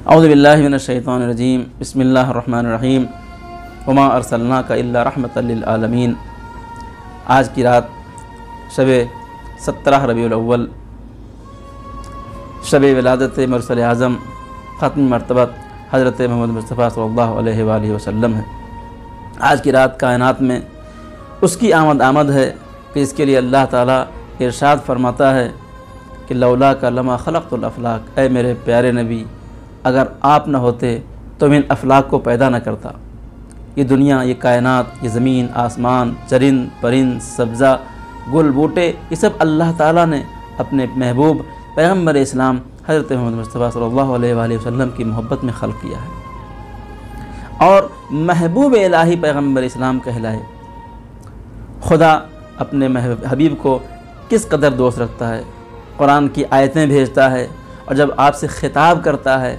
औज़ु बिल्लाहि मिनश शैतानिर रजीम बिस्मिल्लाहिर रहमानिर रहीम वमा अरसलनाका इल्ला रहमतल लिल आलमीन। आज की रात शब 17 रबीउल अव्वल शब विलादत मुरसल आज़म ख़त्म मरतबत हज़रत मोहम्मद मुस्तफ़ा सल्लल्लाहु अलैहि वसल्लम है। आज की रात कायनात में उसकी आमद है कि इसके लिए अल्लाह ताला इरशाद फरमाता है कि लौला का लमा खलक़तुल अफ़लाक, ऐ मेरे प्यारे नबी, अगर आप न होते तो मैं इन अफ़लाक को पैदा न करता। ये दुनिया, ये कायनात, ये ज़मीन, आसमान, चरिंद परिंद, सब्ज़ा, गुल बूटे, ये सब अल्लाह ताला ने अपने महबूब पैगम्बर इस्लाम हज़रत मोहम्मद मुस्तफ़ा सल्लल्लाहु अलैहि वसल्लम की मोहब्बत में खल्क़ किया है और महबूब इलाही पैगम्बर इस्लाम कहलाए। खुदा अपने हबीब को किस कदर दोस्त रखता है, कुरान की आयतें भेजता है और जब आपसे ख़िताब करता है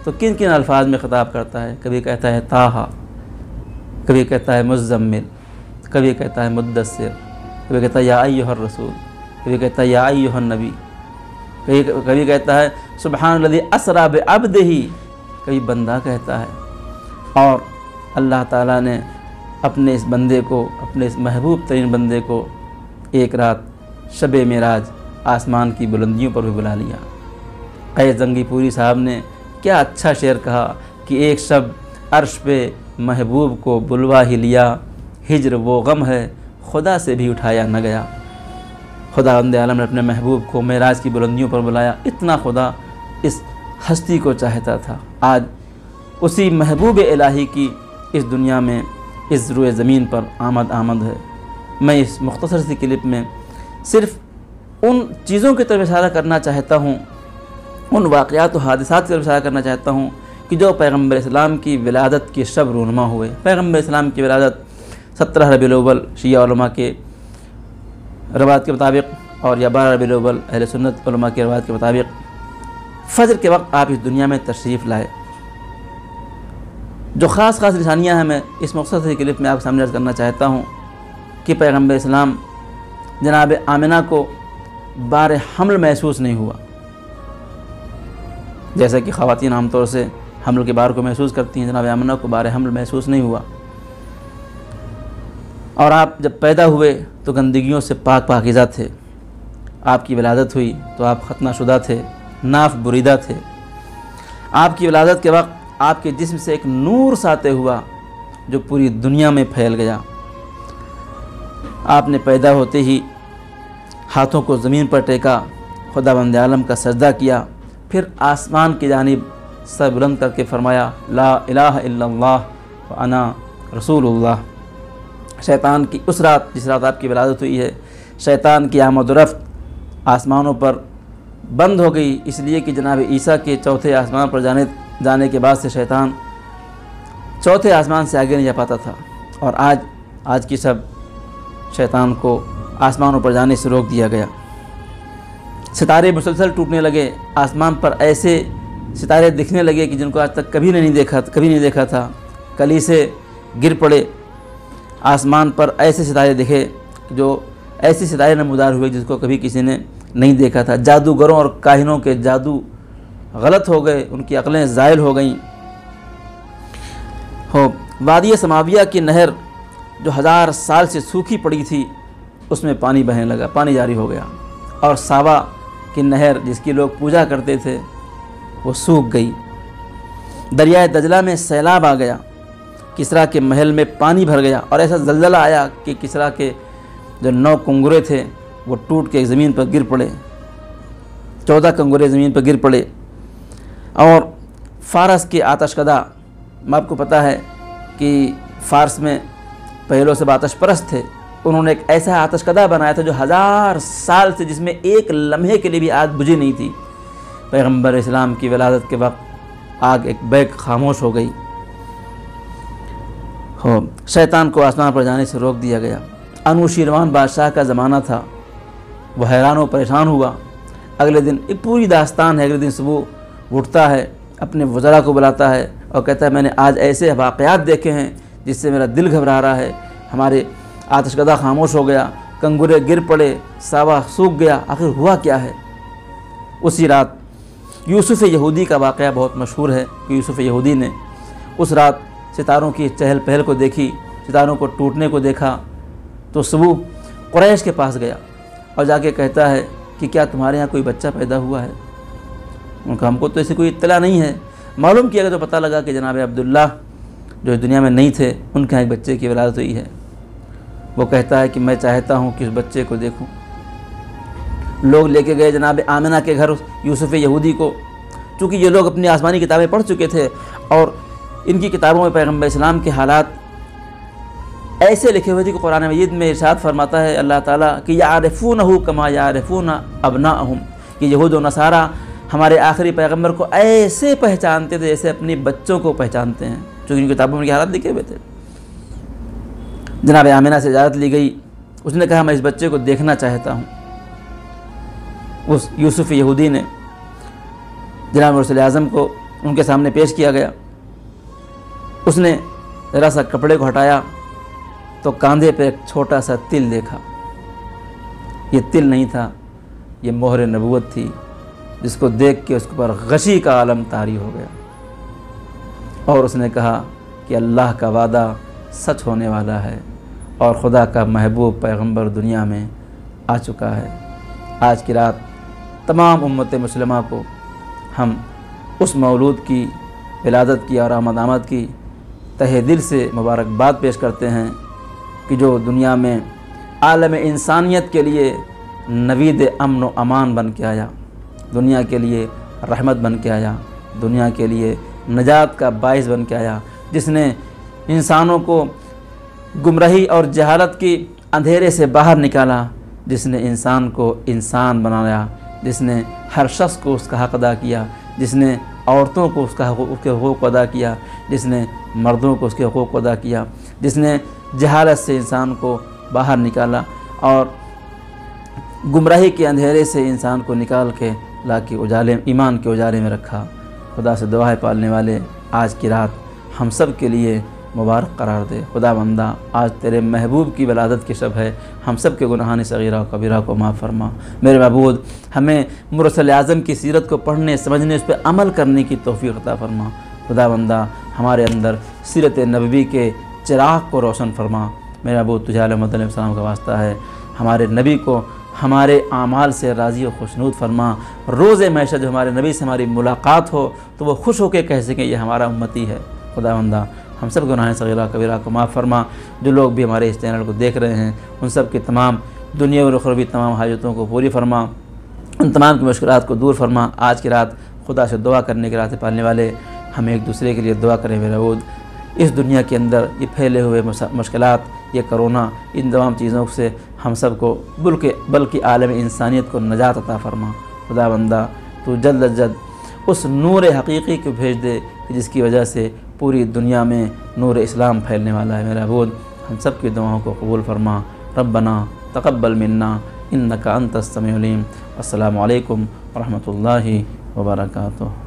तो किन किन अल्फाज में ख़िताब करता है। कभी कहता है ताहा, कभी कहता है मुज़्ज़म्मिल, कभी कहता है मुद्दस्सिर, कभी कहता है या अय्युहर रसूल, कभी कहता है या अय्युहन नबी, कभी कहता है सुब्हानल्लज़ी अस्रा बिअब्दिही, कभी बंदा कहता है। और अल्लाह ताला ने अपने इस बंदे को, अपने इस महबूब तरीन बंदे को एक रात शब मेराज आसमान की बुलंदियों पर भी बुला लिया। क़ैस जंगीपुरी साहब ने क्या अच्छा शेर कहा कि एक शब अर्श पे महबूब को बुलवा ही लिया, हिज्र वो गम है खुदा से भी उठाया न गया। खुदा बंदे आलम ने अपने महबूब को मेराज की बुलंदियों पर बुलाया। इतना खुदा इस हस्ती को चाहता था। आज उसी महबूब इलाही की इस दुनिया में, इस रुए ज़मीन पर आमद है। मैं इस मुख्तसर सी क्लिप में सिर्फ़ उन चीज़ों की तरफ इशारा करना चाहता हूँ, उन वाक़यात व हादिसात की तरफ इशारा करना चाहता हूँ कि जो पैगम्बर इस्लाम की विलादत के शब रूनुमा हुए। पैगम्बर इस्लाम की विलादत 17 रबीउल अव्वल शिया उलमा के रवायत के मुताबिक और या 12 रबीउल अव्वल अहले सुन्नत उलमा के रवायत के मुताबिक फ़जर के वक्त आप इस दुनिया में तशरीफ़ लाए। जो ख़ास निशानियाँ हैं मैं इस मकसद से क्लिप में आपके सामने अर्ज़ करना चाहता हूँ कि पैगम्बर इस्लाम जनाब आमिना को बार हमल महसूस नहीं हुआ। जैसा कि ख़वातीन आमतौर से हमल के बार को महसूस करती हैं, जनाब आमिना को बार हमल महसूस नहीं हुआ। और आप जब पैदा हुए तो गंदगियों से पाकीज़ा थे। आपकी विलादत हुई तो आप खतनाशुदा थे, नाफ बुरीदा थे। आपकी विलादत के वक्त आपके जिस्म से एक नूर साते हुआ जो पूरी दुनिया में फैल गया। आपने पैदा होते ही हाथों को ज़मीन पर टेका, खुदा बंदे आलम का सजदा किया, फिर आसमान की जानिब सर बुलंद करके फरमाया ला इलाहा इल्लल्लाह व अना रसूलुल्लाह। शैतान की उस रात, जिस रात आपकी विलादत हुई है, शैतान की आमद व रफ्त आसमानों पर बंद हो गई, इसलिए कि जनाब ईसा के चौथे आसमान पर जाने के बाद से शैतान चौथे आसमान से आगे नहीं जा पाता था। और आज की सब शैतान को आसमानों पर जाने से रोक दिया गया। सितारे मुसलसल टूटने लगे, आसमान पर ऐसे सितारे दिखने लगे कि जिनको आज तक कभी नहीं देखा था। कली से गिर पड़े, आसमान पर ऐसे सितारे दिखे जो ऐसे सितारे नमूदार हुए जिसको कभी किसी ने नहीं देखा था। जादूगरों और काहिनों के जादू गलत हो गए, उनकी अक्लें ज़ाइल हो गईं। वादी समाविया की नहर जो 1000 साल से सूखी पड़ी थी, उसमें पानी बहने लगा, पानी जारी हो गया। और सावा की नहर जिसकी लोग पूजा करते थे वो सूख गई। दरियाए दजला में सैलाब आ गया, किसरा के महल में पानी भर गया और ऐसा जलजला आया कि किसरा के जो 9 कंगुरे थे वो टूट के ज़मीन पर गिर पड़े। 14 कंगुरे ज़मीन पर गिर पड़े। और फ़ारस के आतशकदा, आपको पता है कि फ़ारस में पहलों से आतश परस्त थे, उन्होंने एक ऐसा आतशकदा बनाया था जो 1000 साल से, जिसमें एक लम्हे के लिए भी आग बुझी नहीं थी। पैगम्बर इस्लाम की विलादत के वक्त आग एक बैग खामोश हो गई। शैतान को आसमान पर जाने से रोक दिया गया। अनुशीरवान बादशाह का ज़माना था, वह हैरान व परेशान हुआ। अगले दिन एक पूरी दास्तान है। अगले दिन सुबह उठता है, अपने वज़रा को बुलाता है और कहता है मैंने आज ऐसे वाक़यात देखे हैं जिससे मेरा दिल घबरा रहा है। हमारे आतशकदा खामोश हो गया, कंगुरे गिर पड़े, सावा सूख गया, आखिर हुआ क्या है। उसी रात यूसुफ़ यहूदी का वाक़या बहुत मशहूर है कि यूसुफ़ यहूदी ने उस रात सितारों की चहल पहल को देखी, सितारों को टूटने को देखा, तो सुबह कुरैश के पास गया और जाके कहता है कि क्या तुम्हारे यहाँ कोई बच्चा पैदा हुआ है? उनका हमको तो ऐसी कोई इत्तला नहीं है। मालूम किया गया तो पता लगा कि जनाब अब्दुल्ला जो दुनिया में नहीं थे, उनके यहाँ एक बच्चे की विलादत हुई है। वो कहता है कि मैं चाहता हूँ कि उस बच्चे को देखूँ। लोग लेके गए जनाब आमिना के घर यूसुफ़ यहूदी को। चूँकि ये लोग अपनी आसमानी किताबें पढ़ चुके थे और इनकी किताबों में पैगम्बर इस्लाम के हालात ऐसे लिखे हुए थे कि कुरान मजीद में इरशाद फरमाता है अल्लाह ताला कि यारिफूनहु कमा यारिफून अबनाअहुम, कि यहूद व नसारा हमारे आखिरी पैगम्बर को ऐसे पहचानते थे जैसे अपने बच्चों को पहचानते हैं। चूँकि इन किताबों में उनके हालात लिखे हुए थे। जनाब आमिना से इजाज़त ली गई। उसने कहा मैं इस बच्चे को देखना चाहता हूँ। उस यूसुफ़ यहूदी ने जनाब रसूल आज़म को उनके सामने पेश किया गया। उसने ज़रा सा कपड़े को हटाया तो कंधे पे एक छोटा सा तिल देखा। ये तिल नहीं था, ये मोहर नबूवत थी, जिसको देख के उसके ऊपर गशी का आलम तारी हो गया। और उसने कहा कि अल्लाह का वादा सच होने वाला है और खुदा का महबूब पैगंबर दुनिया में आ चुका है। आज की रात तमाम उम्मत मुस्लिमा को हम उस मौलूद की विलादत की और आमद की तहे दिल से मुबारकबाद पेश करते हैं कि जो दुनिया में आलम इंसानियत के लिए नवीद अमन व अमान बन के आया, दुनिया के लिए रहमत बन के आया, दुनिया के लिए नजात का बाइस बन के आया, जिसने इंसानों को गुमराही और जहालत की अंधेरे से बाहर निकाला, जिसने इंसान को इंसान बनाया, जिसने हर शख्स को उसका हक़ अदा किया, जिसने औरतों को उसके हक़ूक़ अदा किया, जिसने मर्दों को उसके हक़ूक़ अदा किया, जिसने जहालत से इंसान को बाहर निकाला और गुमराही के अंधेरे से इंसान को निकाल के ला के उजाले ईमान के उजाले में रखा। खुदा से दुआ है पालने वाले आज की रात हम सब के लिए मुबारक करार दे। खुदा बंदा आज तेरे महबूब की विलादत की शब है, हम सब के गुनाहान सगीरा और कबीरा को माफ़ फरमा। मेरे महबूब हमें रसूल आज़म की सीरत को पढ़ने समझने, उस पर अमल करने की तौफीक अता फरमा। खुदा बंदा हमारे अंदर सीरत नबवी के चिराग को रोशन फरमा। मेरे महबूब तुझे अलैहि सलाम का वास्ता है, हमारे नबी को हमारे आमाल से राज़ी व खुशनूद फरमा। रोज़े महशर जो हमारे नबी से हमारी मुलाकात हो तो वो खुश होकर कह सकें ये हमारा उम्मती है। खुदा बंदा हम सब गुनाह सगीरा कबीरा को माफ़ फरमा। जो लोग भी हमारे इस चैनल को देख रहे हैं उन सब की तमाम दुनिया और उखरवी तमाम हाजतों को पूरी फरमा, उन तमाम की मुश्किलात को दूर फरमा। आज की रात खुदा से दुआ करने के रास्ते पालने वाले हम एक दूसरे के लिए दुआ करें। मेरा वूद इस दुनिया के अंदर ये फैले हुए मुश्किलात, ये कोरोना, इन तमाम चीज़ों से हम सब को बल्कि आलम इंसानियत को नजात अता फरमा। खुदा बंदा तो जल्द अज जल्द उस नूर हकीकी को भेज दे कि जिसकी वजह से पूरी दुनिया में नूर इस्लाम फैलने वाला है। मेरा बोध हम सब की दुआओं को कबूल फरमा। रब्बना तक़ब्बल मिन्ना इन्नका अंतस समीउल अलीम। अस्सलामु अलैकुम व रहमतुल्लाहि व बरकातुहू।